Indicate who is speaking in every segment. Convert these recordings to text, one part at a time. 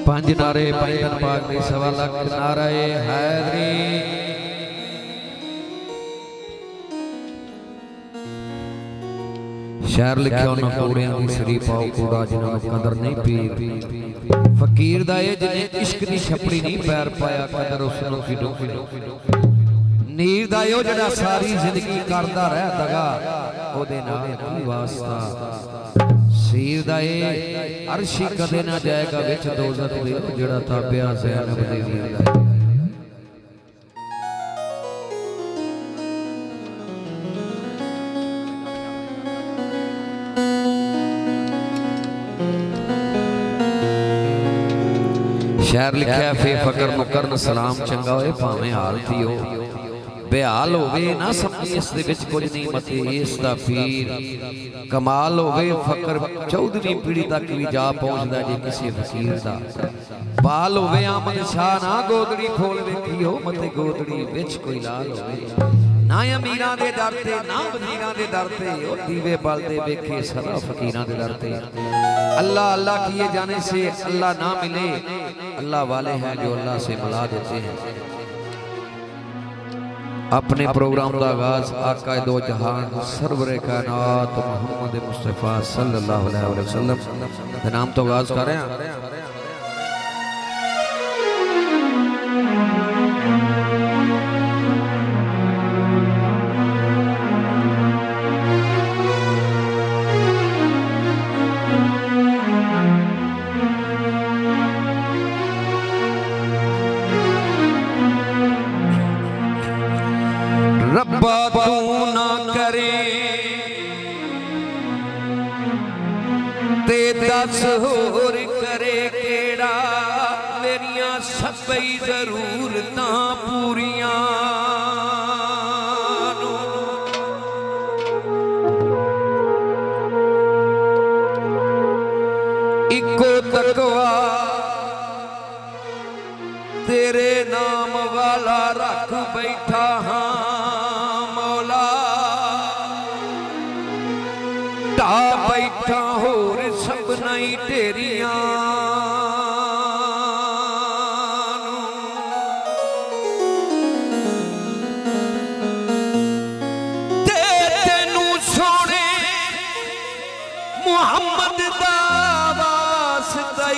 Speaker 1: पंज नारे पैदल पाक दे सवा लख नारे हैदरी। शहर लिखिया उन्होंने कूड़ियां दी सरी पाओ कूड़ा जिन्होंने कदर नहीं पी। फकीर दा ये जिन्हें इश्क दी छपड़ी नहीं पैर पाया कदर उसनों की डो। नीर दा यो जड़ा सारी जिंदगी करदा रह दगा ओदे नाल की वास्ता। सीर दा ये अर्शी कदे ना जाएगा विच दोज़ख दे जड़ा ताबिया ज़ैनब दे वीर दा। शहर लिखा फे फकर मुकर सलाम चंगा होए भावें हाल थी हो बेहाल होवे ना समझी इस दे विच कुछ नहीं मते इस दा पीर कमाल होवे। फकर 14वीं पीढ़ी तक भी जा पहुंचदा जे किसी फकीर दा बाल होवे। आमद शाह ना गोदड़ी खोल वेखी हो मते गोदड़ी विच कोई लाल होवे। ना अमीरां दे दर ते ना वजीरां दे दर ते ओ दीवे बलदे वेखे सदा फकीरां दे दर ते। अल्लाह अल्लाह किए जाने से अल्लाह ना मिले, अल्लाह वाले हैं जो अल्लाह से मिला देते हैं। अपने प्रोग्राम का आगाज आका दो जहान सरवरे कायनात मोहम्मद मुस्तफा सल्लल्लाहु अलैहि वसल्लम के नाम तो आगाज कर रहे हैं। रब्बा तू ना करे ते दस होर करे केड़ा मेरिया सबई जरूरतां पूरियां। इको तकवा तेरे नाम वाला रख बैठा हाँ बैठा होर सब नहीं तेरियां। तेनू सोने मुहम्मद दा वास्ता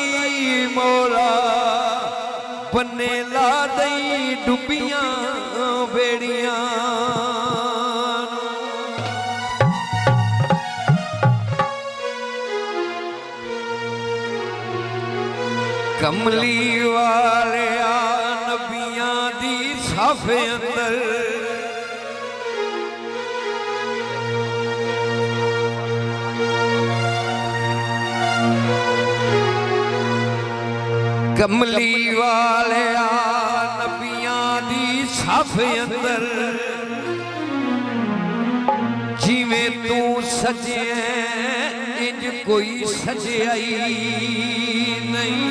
Speaker 1: मौला बन्ने ला दई डुबियां बेड़ियां। कमली वाले नबियां दी साफे अंदर कमली वाले नबियां दी साफे अंदर जिवें तू सजे इंज कोई सजाई नहीं।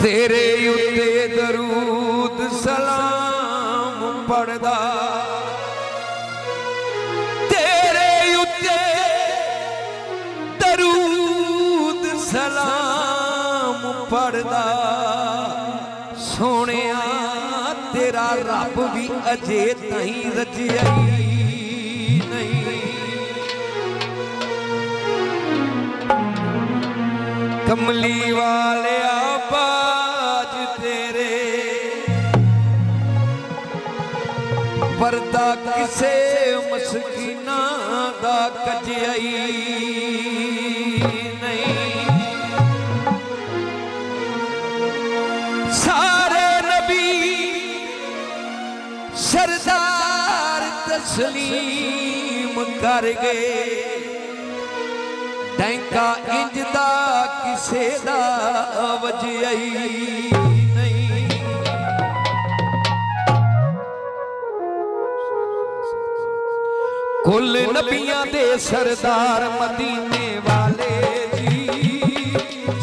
Speaker 1: तेरे उत्ते दरूद सलाम पढ़दा तेरे उत्ते दरूद सलाम पढ़दा सोनिया तेरा रब भी अजे ताईं रजियाई नहीं। कमली वाले आबाज तेरे पर्दा किसे मस्कीना दा कजई नहीं। सारे नबी सरदार तस्लीम कर गए टैंका इंजदा किसे दा वजई नहीं। कुल नबियां दे सरदार मदीने वाले जी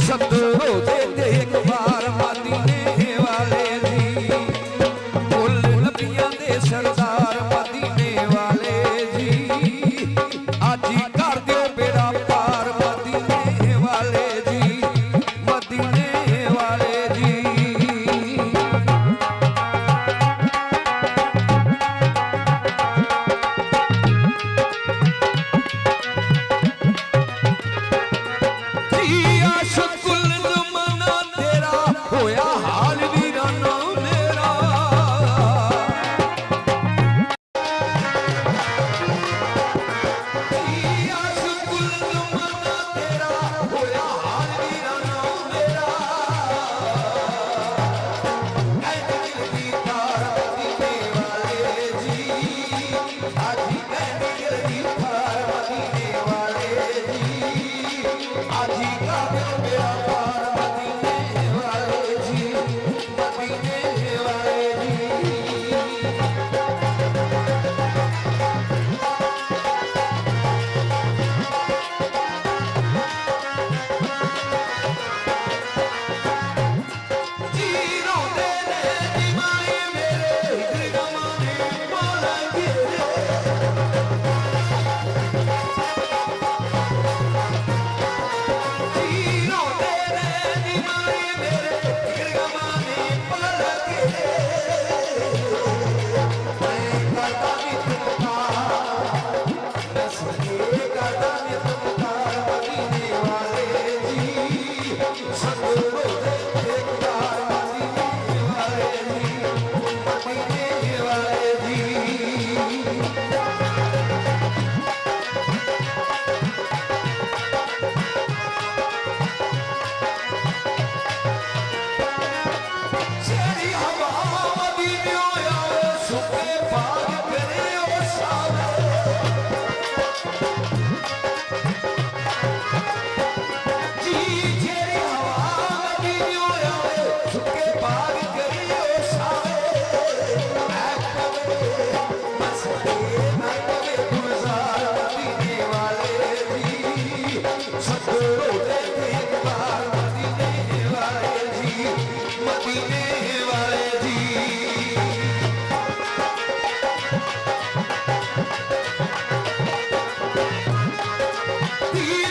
Speaker 1: सदरो दे एक बार मदीने वाले जी। कुल नबियां दे सरदार मदीने वाले जी आज कर दो बेड़ा पार।
Speaker 2: दी